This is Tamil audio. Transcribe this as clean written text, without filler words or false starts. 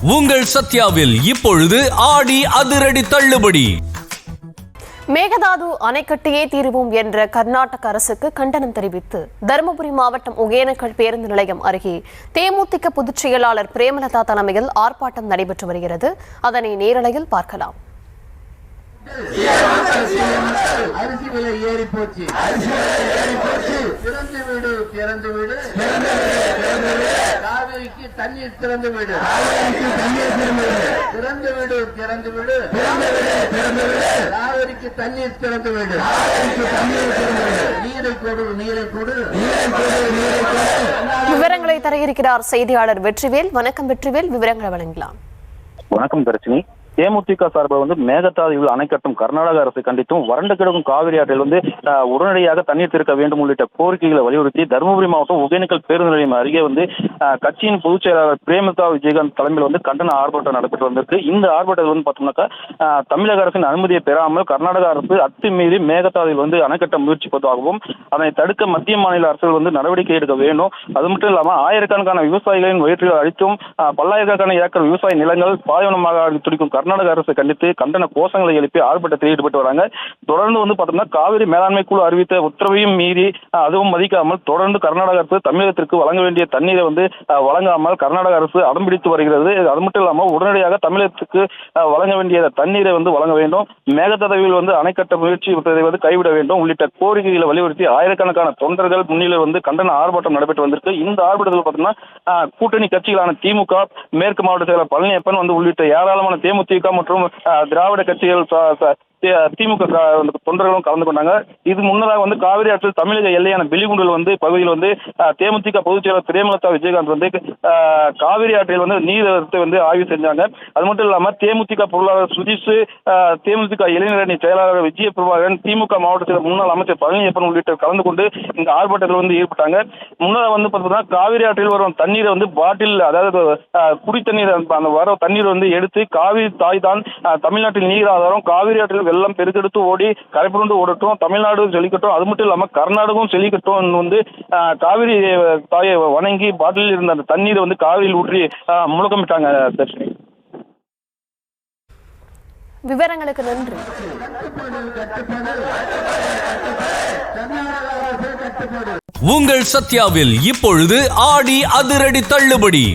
உங்கள் சத்யாவில் இப்பொழுது ஆடி அதிரடி தள்ளுபடி. மேகதாது அணை கட்டியே தீருவோம் என்ற கர்நாடக அரசுக்கு கண்டனம் தெரிவித்து தருமபுரி மாவட்டம் ஒகேனக்கல் பேருந்து நிலையம் அருகே தேமுதிக பொதுச் செயலாளர் பிரேமலதா தலைமையில் ஆர்ப்பாட்டம் நடைபெற்று வருகிறது. அதனை நேரலையில் பார்க்கலாம். அரிசி விலை ஏறி போச்சு, திறந்து வீடு திறந்து வீடு, காவிரிக்கு தண்ணீர் திறந்து வீடு, திறந்து வீடு திறந்து வீடு, காவிரிக்கு தண்ணீர் திறந்து வீடு, நீரை கொடு நீரை கொடு. விவரங்களை தர இருக்கிறார் செய்தியாளர் வெற்றிவேல். வணக்கம் வெற்றிவேல், விவரங்களை வழங்கலாம். வணக்கம் தர்ஷினி. தேமுதிக சார்பில் மேகதாதுவில் அணை கட்டும் கர்நாடக அரசை கண்டித்தும் வறண்டு கிடக்கும் காவிரி ஆற்றில் உடனடியாக தண்ணீர் திறக்க வேண்டும் உள்ளிட்ட கோரிக்கைகளை வலியுறுத்தி தருமபுரி மாவட்டம் ஒகேனக்கல் பேருந்து நிலையம் அருகே கட்சியின் பொதுச் செயலாளர் பிரேமலதா விஜயகாந்த் தலைமையில் கண்டன ஆர்ப்பாட்டம் நடைபெற்று வந்திருக்கு. இந்த ஆர்ப்பாட்டத்தில் பார்த்தோம்னாக்கா தமிழக அரசின் அனுமதியை பெறாமல் கர்நாடக அரசு அத்துமீறி மேகதாதுவில் அணை கட்ட முயற்சிப்பதாகவும் அதனை தடுக்க மத்திய மாநில அரசுகள் நடவடிக்கை எடுக்க வேண்டும். அது மட்டும் இல்லாமல் ஆயிரக்கணக்கான விவசாயிகளின் வயிற்றில் அழித்தும் பல்லாயிரக்கணக்கான ஏக்கர் விவசாய நிலங்கள் பாலைவனமாக துடிக்கும் கர்நாடக அரசை கண்டித்து கண்டன கோஷங்களை எழுப்பி ஆர்ப்பாட்டத்தில் ஈடுபட்டு வராங்க. தொடர்ந்து பார்த்தோம்னா காவிரி மேலாண்மை குழு அறிவித்த உத்தரவையும் மீறி அதுவும் மதிக்காமல் தொடர்ந்து கர்நாடக அரசு தமிழகத்திற்கு வழங்க வேண்டிய தண்ணீரை வழங்காமல் கர்நாடக அரசு அடம்பிடித்து வருகிறது. அது மட்டும் இல்லாமல் உடனடியாக தமிழகத்துக்கு வழங்க வேண்டிய தண்ணீரை வழங்க வேண்டும், மேகதாதுவில் அணை கட்ட முயற்சி கைவிட வேண்டும் உள்ளிட்ட கோரிக்கைகளை வலியுறுத்தி ஆயிரக்கணக்கான தொண்டர்கள் முன்னிலை கண்டன ஆர்ப்பாட்டம் நடைபெற்று வந்திருக்கு. இந்த ஆர்ப்பாட்டத்தில் பார்த்தோம்னா கூட்டணி கட்சிகளான திமுக, மேற்கு மாவட்ட செயலர் பழனியப்பன் உள்ளிட்ட ஏராளமான தேமுதிக மற்றும் திராவிட கட்சிகள் திமுக தொண்டர்களும் கலந்து கொண்டாங்க. இது முன்னதாக காவிரி ஆற்றில் தமிழக எல்லையான பிலிகுண்டல் பகுதியில் தேமுதிக பொதுச் செயலர் பிரேமலதா விஜயகாந்த் காவிரி ஆற்றில் நீரத்தை ஆய்வு செஞ்சாங்க. அது மட்டும் இல்லாம தேமுதிக பொருளாளர் சுதீஷ், தேமுதிக இளைஞரணி செயலாளர் விஜய பிரபாகரன், திமுக மாவட்ட செயலர் முன்னாள் அமைச்சர் பழனியப்பன் உள்ளிட்ட கலந்து கொண்டு இந்த ஆர்ப்பாட்டத்தில் ஈடுபட்டாங்க. முன்னதாக பார்த்தீங்கன்னா காவிரி ஆற்றில் வரும் தண்ணீரை பாட்டில், அதாவது குடி தண்ணீர், அந்த வர தண்ணீர் எடுத்து காவிரி தாய் தான் தமிழ்நாட்டில் நீர் ஆதாரம், காவிரி ஆற்றில் வெள்ளம் பெருக்கெடுத்து ஓடி கரைப்புரண்டு ஓடட்டும், தமிழ்நாடு செழிக்கட்டும், அது மட்டும் இல்லாம கர்நாடகம் செழிக்கட்டும் காவிரி தாயை வணங்கி பாட்டிலில் இருந்த அந்த தண்ணீரை காவிரியில் ஊற்றி முழக்கமிட்டாங்க. தர்ஷினி, விவரங்களுக்கு நன்றி. உங்கள் சத்யாவில் இப்பொழுது ஆடி அதிரடி தள்ளுபடி.